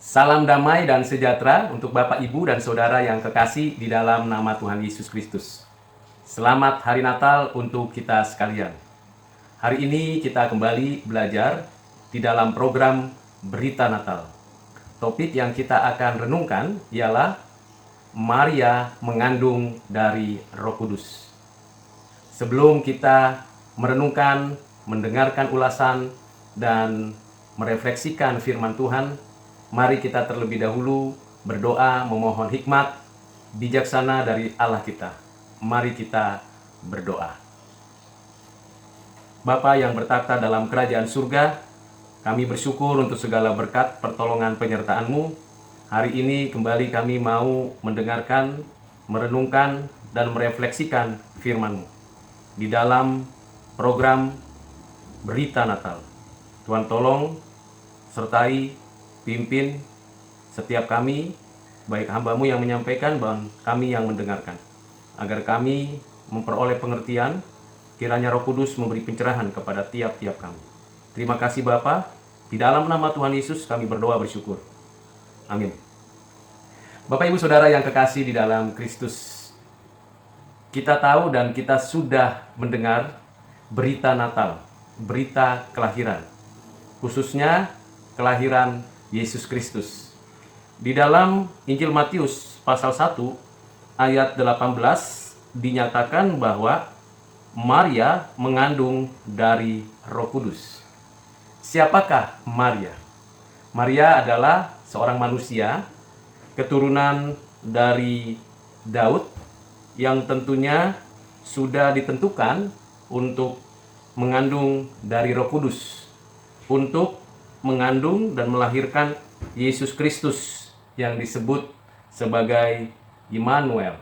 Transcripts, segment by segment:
Salam damai dan sejahtera untuk Bapak, Ibu, dan Saudara yang kekasih di dalam nama Tuhan Yesus Kristus. Selamat Hari Natal untuk kita sekalian. Hari ini kita kembali belajar di dalam program Berita Natal. Topik yang kita akan renungkan ialah Maria mengandung dari Roh Kudus. Sebelum kita merenungkan, mendengarkan ulasan, dan merefleksikan firman Tuhan, mari kita terlebih dahulu berdoa memohon hikmat bijaksana dari Allah kita. Mari kita berdoa. Bapa yang bertakhta dalam kerajaan surga, kami bersyukur untuk segala berkat pertolongan penyertaan-Mu. Hari ini kembali kami mau mendengarkan, merenungkan, dan merefleksikan firman-Mu di dalam program Berita Natal. Tuhan tolong sertai, pimpin setiap kami, baik hamba-Mu yang menyampaikan dan kami yang mendengarkan, agar kami memperoleh pengertian. Kiranya Roh Kudus memberi pencerahan kepada tiap-tiap kami. Terima kasih Bapa, di dalam nama Tuhan Yesus kami berdoa bersyukur. Amin. Bapak, Ibu, Saudara yang kekasih di dalam Kristus, kita tahu dan kita sudah mendengar berita Natal, berita kelahiran, khususnya kelahiran Yesus Kristus. Di dalam Injil Matius pasal 1 ayat 18 dinyatakan bahwa Maria mengandung dari Roh Kudus. Siapakah Maria? Maria adalah seorang manusia keturunan dari Daud yang tentunya sudah ditentukan untuk mengandung dari Roh Kudus, untuk mengandung dan melahirkan Yesus Kristus yang disebut sebagai Immanuel,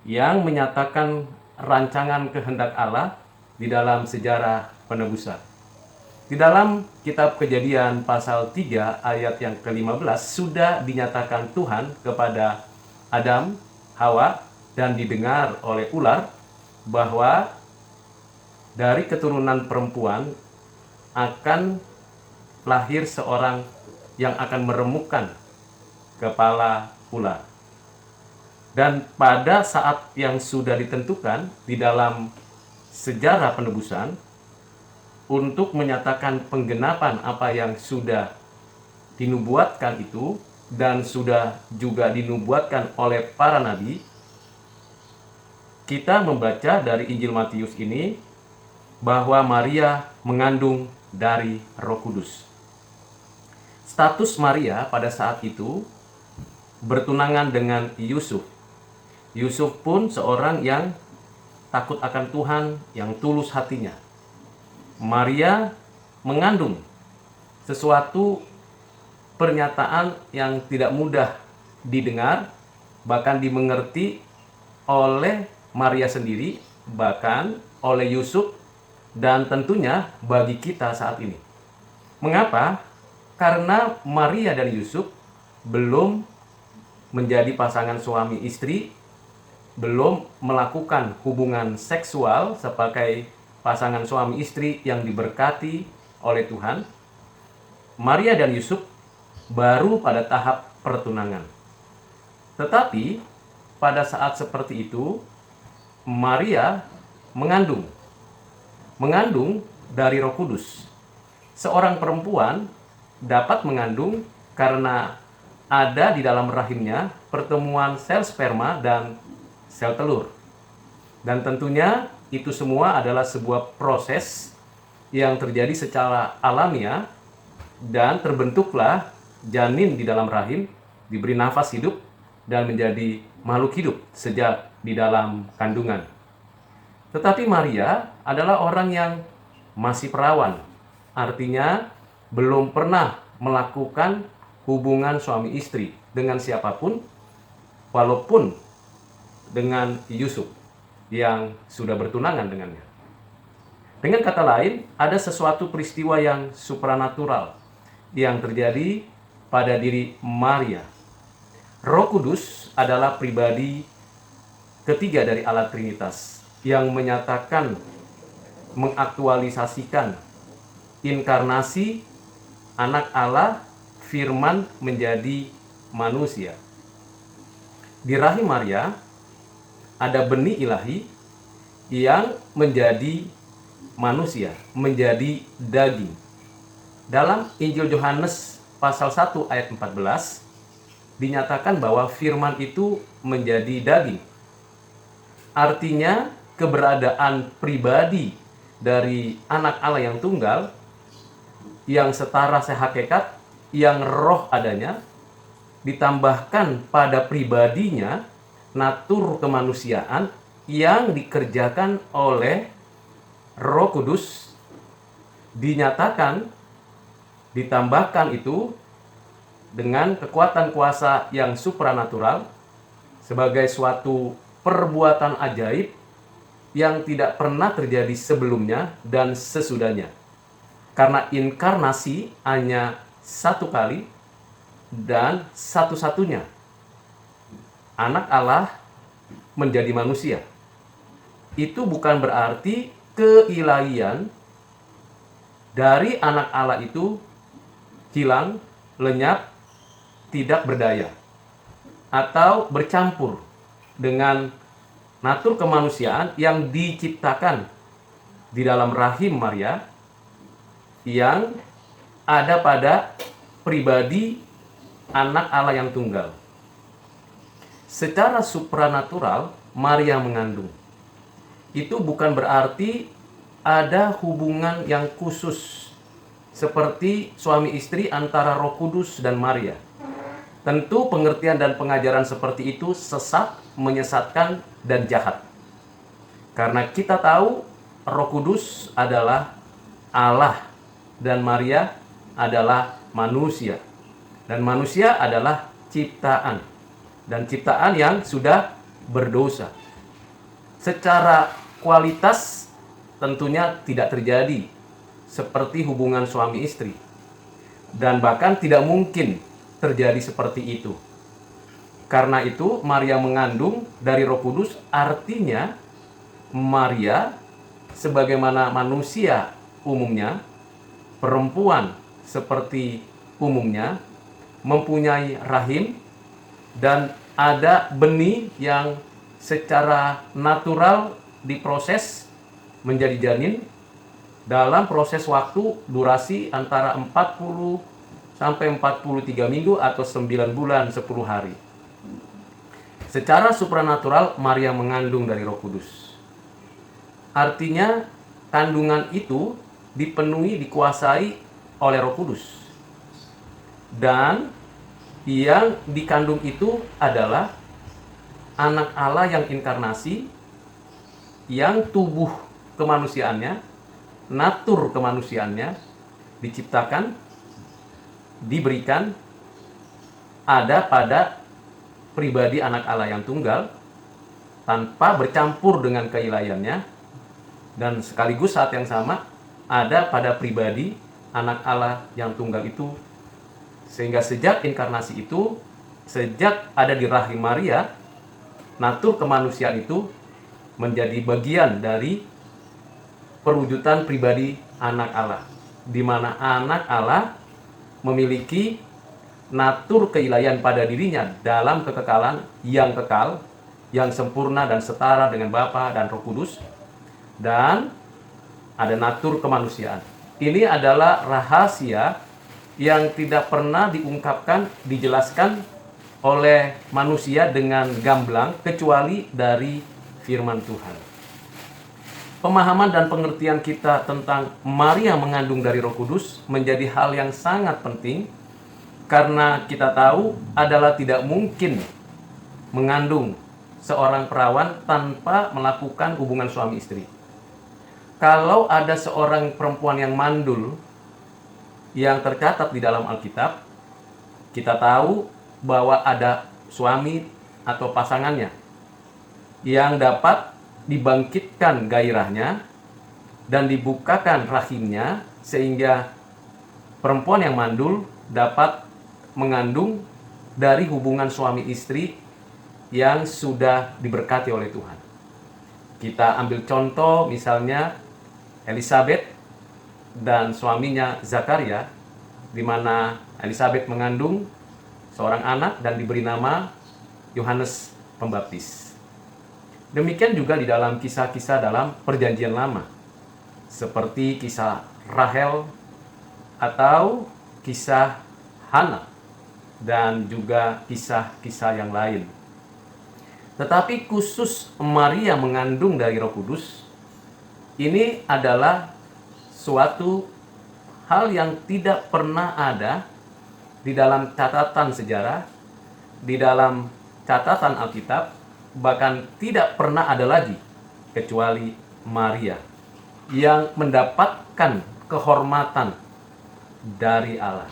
yang menyatakan rancangan kehendak Allah di dalam sejarah penebusan. Di dalam kitab Kejadian pasal 3 ayat yang ke-15 sudah dinyatakan Tuhan kepada Adam, Hawa, dan didengar oleh ular bahwa dari keturunan perempuan akan lahir seorang yang akan meremukkan kepala ular. Dan pada saat yang sudah ditentukan di dalam sejarah penebusan, untuk menyatakan penggenapan apa yang sudah dinubuatkan itu dan sudah juga dinubuatkan oleh para nabi, kita membaca dari Injil Matius ini bahwa Maria mengandung dari Roh Kudus. Status Maria pada saat itu bertunangan dengan Yusuf. Yusuf pun seorang yang takut akan Tuhan, yang tulus hatinya. Maria mengandung sesuatu pernyataan yang tidak mudah didengar, bahkan dimengerti oleh Maria sendiri, bahkan oleh Yusuf, dan tentunya bagi kita saat ini. Mengapa? Karena Maria dan Yusuf belum menjadi pasangan suami istri, belum melakukan hubungan seksual sebagai pasangan suami istri yang diberkati oleh Tuhan. Maria dan Yusuf baru pada tahap pertunangan. Tetapi pada saat seperti itu, Maria mengandung dari Roh Kudus. Seorang perempuan dapat mengandung karena ada di dalam rahimnya pertemuan sel sperma dan sel telur. Dan tentunya itu semua adalah sebuah proses yang terjadi secara alamiah, dan terbentuklah janin di dalam rahim, diberi nafas hidup dan menjadi makhluk hidup sejak di dalam kandungan. Tetapi Maria adalah orang yang masih perawan, artinya belum pernah melakukan hubungan suami istri dengan siapapun, walaupun dengan Yusuf yang sudah bertunangan dengannya. Dengan kata lain, ada sesuatu peristiwa yang supranatural yang terjadi pada diri Maria. Roh Kudus adalah pribadi ketiga dari Allah Trinitas yang menyatakan, mengaktualisasikan inkarnasi anak Allah firman menjadi manusia. Di rahim Maria ada benih ilahi yang menjadi manusia, menjadi daging. Dalam Injil Yohanes pasal 1 ayat 14 dinyatakan bahwa firman itu menjadi daging. Artinya keberadaan pribadi dari anak Allah yang tunggal, yang setara sehakikat, yang roh adanya, ditambahkan pada pribadinya natur kemanusiaan yang dikerjakan oleh Roh Kudus, dinyatakan, ditambahkan itu dengan kekuatan kuasa yang supranatural sebagai suatu perbuatan ajaib yang tidak pernah terjadi sebelumnya dan sesudahnya. Karena inkarnasi hanya satu kali dan satu-satunya. Anak Allah menjadi manusia. Itu bukan berarti keilahian dari anak Allah itu hilang, lenyap, tidak berdaya, atau bercampur dengan natur kemanusiaan yang diciptakan di dalam rahim Maria yang ada pada pribadi anak Allah yang tunggal. Secara supranatural Maria mengandung. Itu bukan berarti ada hubungan yang khusus seperti suami istri antara Roh Kudus dan Maria. Tentu pengertian dan pengajaran seperti itu sesat, menyesatkan, dan jahat. Karena kita tahu Roh Kudus adalah Allah dan Maria adalah manusia. Dan manusia adalah ciptaan. Dan ciptaan yang sudah berdosa. Secara kualitas tentunya tidak terjadi seperti hubungan suami istri. Dan bahkan tidak mungkin terjadi seperti itu. Karena itu Maria mengandung dari Roh Kudus, artinya Maria sebagaimana manusia umumnya, perempuan seperti umumnya, mempunyai rahim dan ada benih yang secara natural diproses menjadi janin dalam proses waktu durasi antara 40 sampai 43 minggu atau 9 bulan 10 hari. Secara supranatural Maria mengandung dari Roh Kudus. Artinya kandungan itu dipenuhi, dikuasai oleh Roh Kudus. Dan yang dikandung itu adalah anak Allah yang inkarnasi, yang tubuh kemanusiaannya, natur kemanusiaannya diciptakan, diberikan, ada pada pribadi anak Allah yang tunggal, tanpa bercampur dengan keilahiannya, dan sekaligus saat yang sama ada pada pribadi anak Allah yang tunggal itu. Sehingga sejak inkarnasi itu, sejak ada di rahim Maria, natur kemanusiaan itu menjadi bagian dari perwujudan pribadi anak Allah, di mana anak Allah memiliki natur keilahian pada dirinya dalam kekekalan yang kekal, yang sempurna dan setara dengan Bapa dan Roh Kudus, dan ada natur kemanusiaan. Ini adalah rahasia yang tidak pernah diungkapkan, dijelaskan oleh manusia dengan gamblang kecuali dari firman Tuhan. Pemahaman dan pengertian kita tentang Maria mengandung dari Roh Kudus menjadi hal yang sangat penting, karena kita tahu adalah tidak mungkin mengandung seorang perawan tanpa melakukan hubungan suami istri. Kalau ada seorang perempuan yang mandul yang tercatat di dalam Alkitab, kita tahu bahwa ada suami atau pasangannya yang dapat dibangkitkan gairahnya dan dibukakan rahimnya sehingga perempuan yang mandul dapat mengandung dari hubungan suami istri yang sudah diberkati oleh Tuhan. Kita ambil contoh misalnya Elizabeth dan suaminya Zakaria di mana Elizabeth mengandung seorang anak dan diberi nama Yohanes Pembaptis. Demikian juga di dalam kisah-kisah dalam Perjanjian Lama, seperti kisah Rahel atau kisah Hana dan juga kisah-kisah yang lain. Tetapi khusus Maria mengandung dari Roh Kudus, ini adalah suatu hal yang tidak pernah ada di dalam catatan sejarah, di dalam catatan Alkitab, bahkan tidak pernah ada lagi kecuali Maria yang mendapatkan kehormatan dari Allah.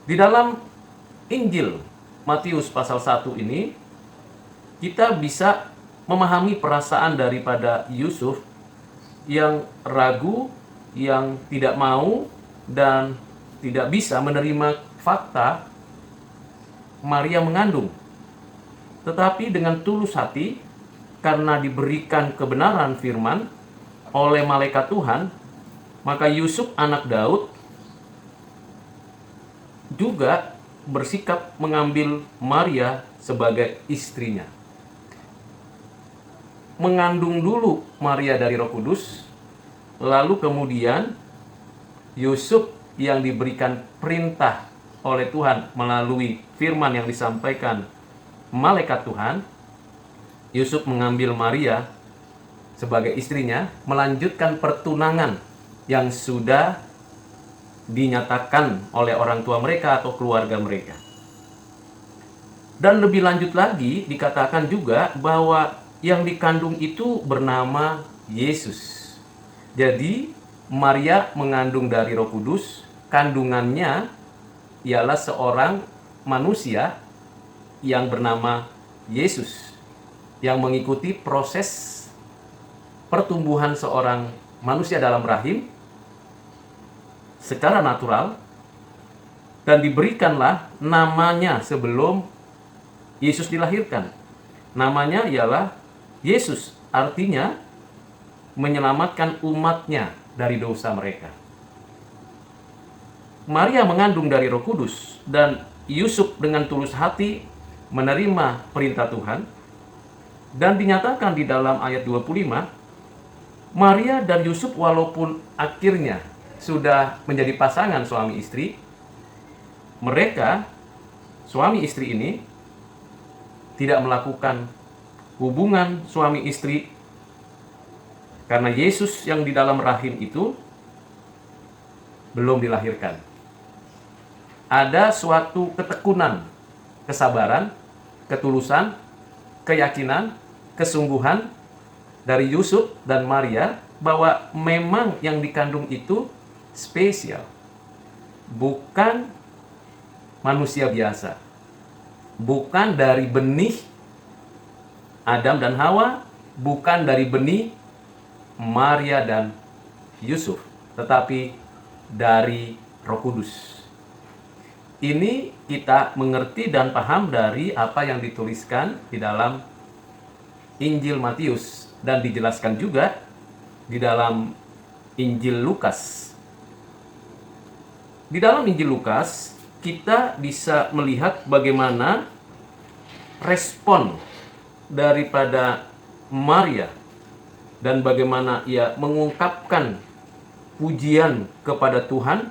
Di dalam Injil Matius pasal 1 ini, kita bisa memahami perasaan daripada Yusuf yang ragu, yang tidak mau dan tidak bisa menerima fakta Maria mengandung. Tetapi dengan tulus hati, karena diberikan kebenaran firman oleh malaikat Tuhan, maka Yusuf anak Daud juga bersikap mengambil Maria sebagai istrinya. Mengandung dulu Maria dari Roh Kudus, lalu kemudian Yusuf yang diberikan perintah oleh Tuhan melalui firman yang disampaikan malaikat Tuhan, Yusuf mengambil Maria sebagai istrinya, melanjutkan pertunangan yang sudah dinyatakan oleh orang tua mereka atau keluarga mereka. Dan lebih lanjut lagi dikatakan juga bahwa yang dikandung itu bernama Yesus. Jadi Maria mengandung dari Roh Kudus, kandungannya ialah seorang manusia yang bernama Yesus, yang mengikuti proses pertumbuhan seorang manusia dalam rahim secara natural, dan diberikanlah namanya sebelum Yesus dilahirkan. Namanya ialah Yesus, artinya menyelamatkan umatnya dari dosa mereka. Maria mengandung dari Roh Kudus, dan Yusuf dengan tulus hati menerima perintah Tuhan, dan dinyatakan di dalam ayat 25, Maria dan Yusuf walaupun akhirnya sudah menjadi pasangan suami istri, mereka, suami istri ini, tidak melakukan hubungan suami istri karena Yesus yang di dalam rahim itu belum dilahirkan. Ada suatu ketekunan, kesabaran, ketulusan, keyakinan, kesungguhan dari Yusuf dan Maria bahwa memang yang dikandung itu spesial, bukan manusia biasa, bukan dari benih Adam dan Hawa, bukan dari benih Maria dan Yusuf, tetapi dari Roh Kudus. Ini kita mengerti dan paham dari apa yang dituliskan di dalam Injil Matius, dan dijelaskan juga di dalam Injil Lukas. Di dalam Injil Lukas, kita bisa melihat bagaimana respon daripada Maria dan bagaimana ia mengungkapkan pujian kepada Tuhan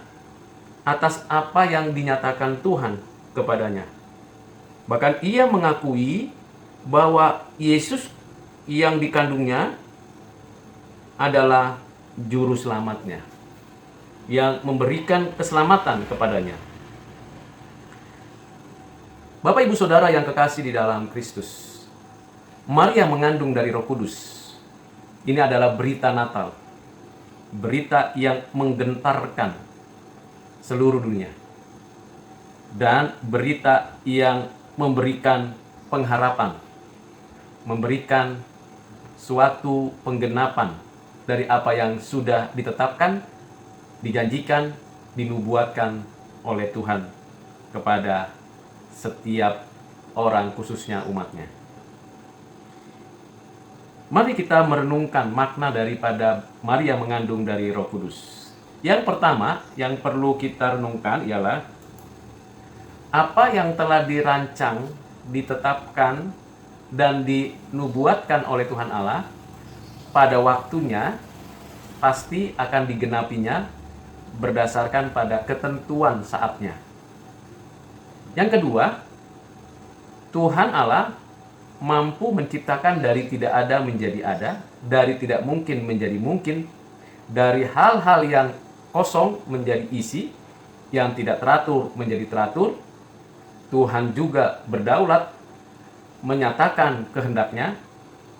atas apa yang dinyatakan Tuhan kepadanya. Bahkan ia mengakui bahwa Yesus yang dikandungnya adalah juru selamatnya, yang memberikan keselamatan kepadanya. Bapak Ibu Saudara yang kekasih di dalam Kristus, Maria mengandung dari Roh Kudus. Ini adalah berita Natal, berita yang menggentarkan seluruh dunia, dan berita yang memberikan pengharapan, memberikan suatu penggenapan dari apa yang sudah ditetapkan, dijanjikan, dinubuatkan oleh Tuhan kepada setiap orang, khususnya umatnya. Mari kita merenungkan makna daripada Maria mengandung dari Roh Kudus. Yang pertama yang perlu kita renungkan ialah apa yang telah dirancang, ditetapkan, dan dinubuatkan oleh Tuhan Allah pada waktunya pasti akan digenapinya berdasarkan pada ketentuan saatnya. Yang kedua, Tuhan Allah mampu menciptakan dari tidak ada menjadi ada, dari tidak mungkin menjadi mungkin, dari hal-hal yang kosong menjadi isi, yang tidak teratur menjadi teratur. Tuhan juga berdaulat menyatakan kehendaknya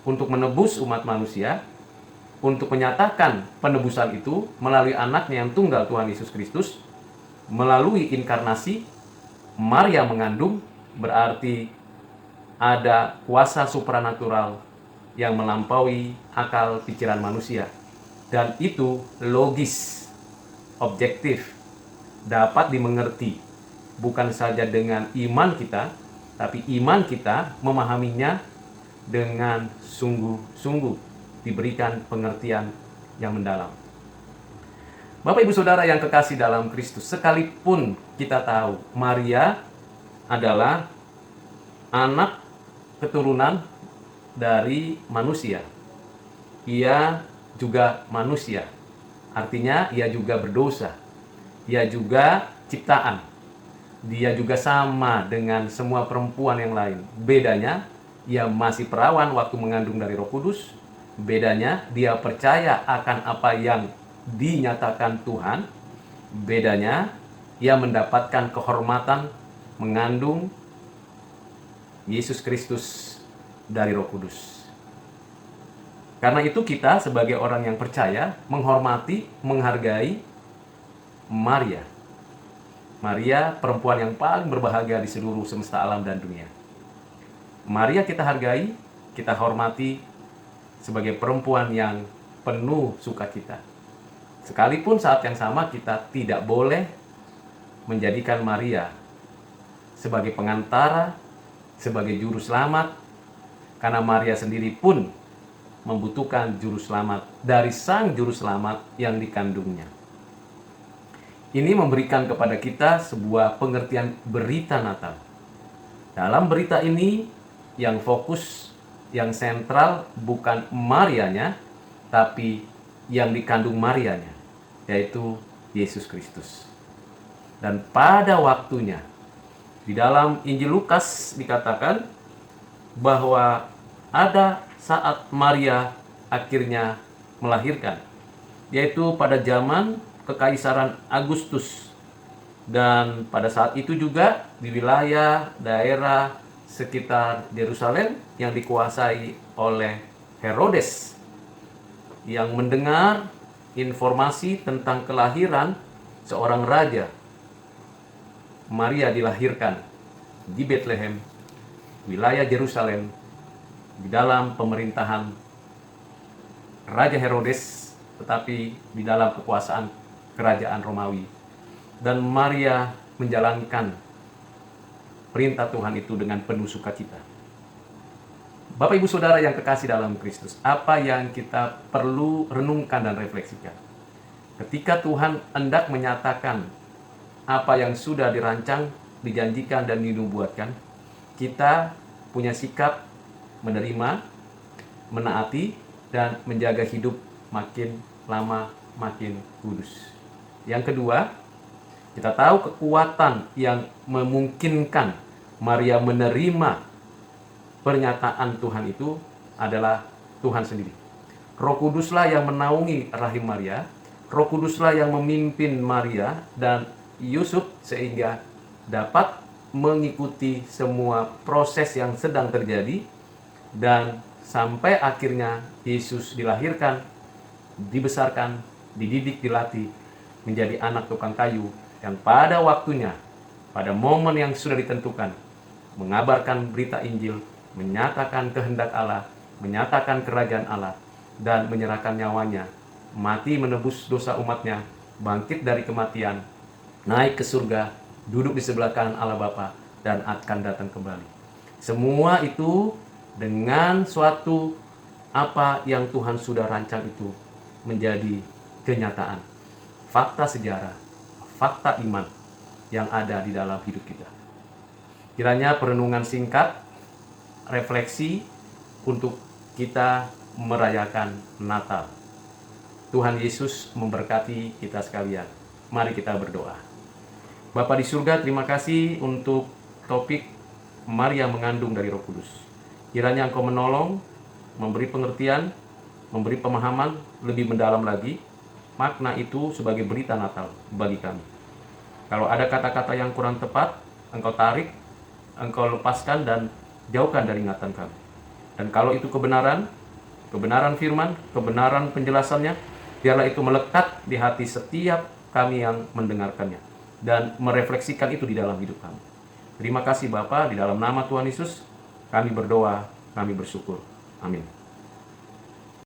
untuk menebus umat manusia, untuk menyatakan penebusan itu melalui anaknya yang tunggal Tuhan Yesus Kristus, melalui inkarnasi. Maria mengandung, berarti ada kuasa supranatural yang melampaui akal pikiran manusia. Dan itu logis, objektif, dapat dimengerti, bukan saja dengan iman kita, tapi iman kita memahaminya dengan sungguh-sungguh, diberikan pengertian yang mendalam. Bapak Ibu Saudara yang kekasih dalam Kristus, sekalipun kita tahu Maria adalah anak keturunan dari manusia, ia juga manusia. Artinya ia juga berdosa, ia juga ciptaan, dia juga sama dengan semua perempuan yang lain. Bedanya, ia masih perawan waktu mengandung dari Roh Kudus. Bedanya, dia percaya akan apa yang dinyatakan Tuhan. Bedanya, ia mendapatkan kehormatan mengandung Yesus Kristus dari Roh Kudus. Karena itu kita sebagai orang yang percaya menghormati, menghargai Maria. Maria perempuan yang paling berbahagia di seluruh semesta alam dan dunia. Maria kita hargai, kita hormati sebagai perempuan yang penuh sukacita. Sekalipun saat yang sama kita tidak boleh menjadikan Maria sebagai pengantara, sebagai juru selamat, karena Maria sendiri pun membutuhkan juru selamat dari sang juru selamat yang dikandungnya. Ini memberikan kepada kita sebuah pengertian berita Natal. Dalam berita ini yang fokus, yang sentral bukan Marianya, tapi yang dikandung Marianya, yaitu Yesus Kristus. Dan pada waktunya, di dalam Injil Lukas dikatakan bahwa ada saat Maria akhirnya melahirkan, yaitu pada zaman Kekaisaran Agustus. Dan pada saat itu juga di wilayah daerah sekitar Yerusalem yang dikuasai oleh Herodes, yang mendengar informasi tentang kelahiran seorang raja. Maria dilahirkan di Bethlehem, wilayah Yerusalem, di dalam pemerintahan Raja Herodes, tetapi di dalam kekuasaan kerajaan Romawi. Dan Maria menjalankan perintah Tuhan itu dengan penuh sukacita. Bapak Ibu Saudara yang kekasih dalam Kristus, apa yang kita perlu renungkan dan refleksikan? Ketika Tuhan hendak menyatakan apa yang sudah dirancang, dijanjikan, dan dinubuatkan, kita punya sikap menerima, menaati, dan menjaga hidup makin lama makin kudus. Yang kedua, kita tahu kekuatan yang memungkinkan Maria menerima pernyataan Tuhan itu adalah Tuhan sendiri. Roh Kuduslah yang menaungi rahim Maria, Roh Kuduslah yang memimpin Maria dan Yusuf sehingga dapat mengikuti semua proses yang sedang terjadi, dan sampai akhirnya Yesus dilahirkan, dibesarkan, dididik, dilatih menjadi anak tukang kayu yang pada waktunya, pada momen yang sudah ditentukan, mengabarkan berita Injil, menyatakan kehendak Allah, menyatakan kerajaan Allah, dan menyerahkan nyawanya, mati menebus dosa umatnya, bangkit dari kematian, naik ke surga, duduk di sebelah kanan Allah Bapa, dan akan datang kembali. Semua itu dengan suatu apa yang Tuhan sudah rancang itu menjadi kenyataan. fakta sejarah, fakta iman yang ada di dalam hidup kita. Kiranya perenungan singkat, refleksi untuk kita merayakan Natal. Tuhan Yesus memberkati kita sekalian. Mari kita berdoa. Bapa di surga, terima kasih untuk topik Maria mengandung dari Roh Kudus. Kiranya Engkau menolong, memberi pengertian, memberi pemahaman lebih mendalam lagi makna itu sebagai berita Natal bagi kami. Kalau ada kata-kata yang kurang tepat, Engkau tarik, Engkau lepaskan dan jauhkan dari ingatan kami. Dan kalau itu kebenaran firman, kebenaran penjelasannya, biarlah itu melekat di hati setiap kami yang mendengarkannya dan merefleksikan itu di dalam hidup kami. Terima kasih Bapa, di dalam nama Tuhan Yesus kami berdoa, kami bersyukur. Amin.